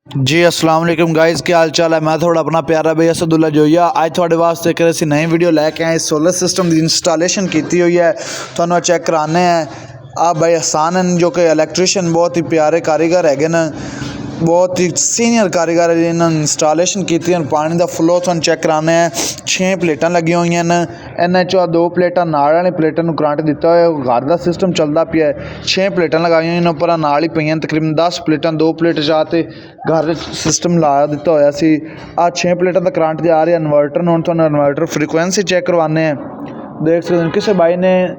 जी अस्सलाम वालेकुम गाइस, क्या हाल चाल है। मैं थोड़ा अपना प्यारा भाई असदुल्ला जोइया अज थोड़े वास्ते एक ऐसी नई वीडियो लैके आए। सोलर सिस्टम की इंस्टॉलेशन की हुई है, थोड़ा चेक कराने हैं। आप भाई हसान हैं जो कि इलैक्ट्रीशियन बहुत ही प्यारे कारीगर है न, बहुत ही सीनियर कारीगर है जिन्होंने इंस्टॉलेशन की। पानी का फ्लो तुहानू चेक कराने हैं। 6 प्लेटां लगी हुई हैं, इन्हें चो 2 प्लेटां नाल वाली प्लेटां करंट दिता हुआ घर का सिस्टम चलता पिया है। 6 प्लेटां लगाई हुई उपर नाल ही पई तकरीबन 10 प्लेटां, 2 प्लेट जाते घर सिस्टम ला दिता होया सी। आ 6 प्लेटां का करंट जा रहा है इन्वर्टर में। हुण तुहानू इन्वर्टर फ्रीकुएंसी चेक करवाने हैं। देख सकते हैं किसी भाई ने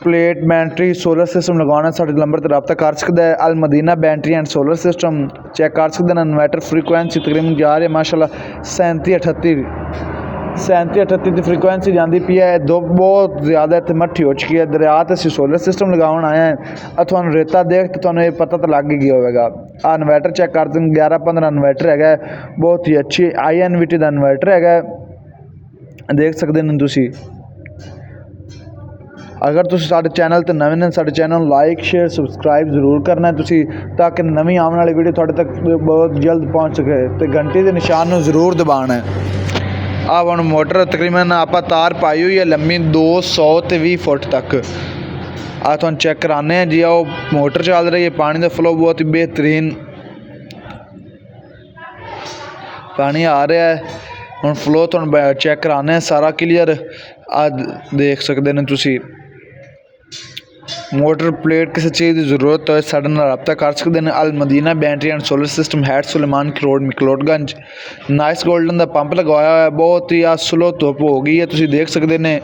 प्लेट बैटरी सोलर सिस्टम लगवाना साडे नंबर ते रब्ता कर सकदा है। Al Madina battery and solar system check कर सकते हैं। इन्वर्टर फ्रीकुएंसी तकरीबन जा रही है माशाल्लाह 37-38 की फ्रीकुएंसी जाती पी है। धुप बहुत ज़्यादा इतने मट्ठी हो चुकी है। दरिया तो असं सोलर सिस्टम लगावन आए हैं। तुहानू रेता देख तो तुहानू ये पता तो लग ही गया होगा। आ इन्वर्टर चेक कर दें 11-15 इन्वर्टर है, बहुत ही अच्छी INVT का इन्वर्टर है। देख सकते हैं तुसी। अगर तुम साडे चैनल ते नवे ने साडे चैनल लाइक शेयर सबसक्राइब जरूर करना है तुसी, ताकि नवी आने वाली वीडियो थोड़े तक बहुत जल्द पहुँच सके। तो घंटी के निशान में जरूर दबाना है। अब हम मोटर तकरीबन आप तार पाई हुई है लम्मी 220 फुट तक। आ तुम चेक कराने हैं जी। आओ मोटर चल रही है, पानी का फ्लो बहुत ही बेहतरीन पानी आ रहा है। हम फ्लो तुम चेक कराने हैं सारा क्लीयर। देख सकते हैं तुसी। मोटर प्लेट किसी चीज़ की जरूरत हो साडे नाल रब्ता कर सकते हैं। Al Madina battery and solar system हैट Sulaiman road McLeodganj. Nice golden का पंप लगवाया हुआ है। बहुत ही स्लो धुप हो गई है, तुसी देख सकते हैं।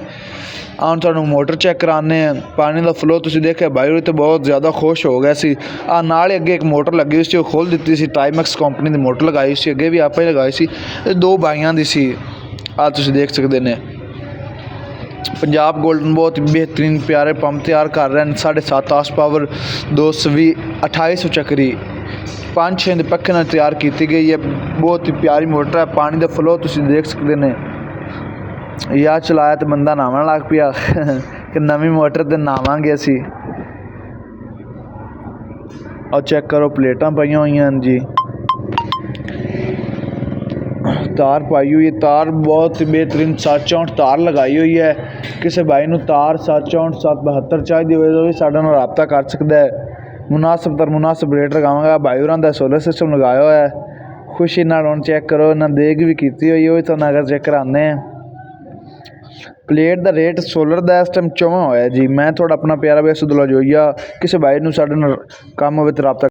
हम तुहानू मोटर चेक कराने हैं। पानी का फ्लो तुसी देखिए भाई तो बहुत ज़्यादा खुश हो गया सी। नाल अगे एक मोटर लगी हुई सी, खोल दी सी। टाइमैक्स कंपनी की मोटर लगाई सी, अगे भी आप ही लगाई सी। 2 बाइयां दी सी। तुसी देख सकते हैं। पंजाब गोल्डन बहुत ही बेहतरीन प्यारे पंप तैयार कर रहे हैं। 7.5 हार्स पावर 220 2800 चक्री 5-6 पक्खे नाल तैयार की गई है। बहुत ही प्यारी मोटर है। पानी का फ्लो तुसी देख सकते हैं। यार चलाया तो बंदा नहावन लग पिया कि नवी मोटर ते नहावांगे असी। और चेक करो प्लेटां पाइयां हुई हैं जी, तार पाई हुई है। तार बहुत ही बेहतरीन 764 तार लगाई हुई है। किसी भाई नू तार 764 772 चाहिए हो भी साडे नाल रब्ता कर सकता है। मुनासिब तर मुनासिब रेट लगावांगा। भाई होरां दा सोलर सिस्टम लगाया हुआ है। खुशी नाल हुण चेक करो ना, देग भी की हुई है, तुहानू अगर चेक कराने हैं। प्लेट का रेट सोलर का इस टाइम 54 होया जी। मैं थोड़ा अपना प्यारा भाई असदुल्ला जोइया। किसी भाई नू साडे नाल काम होवे ते रब्ता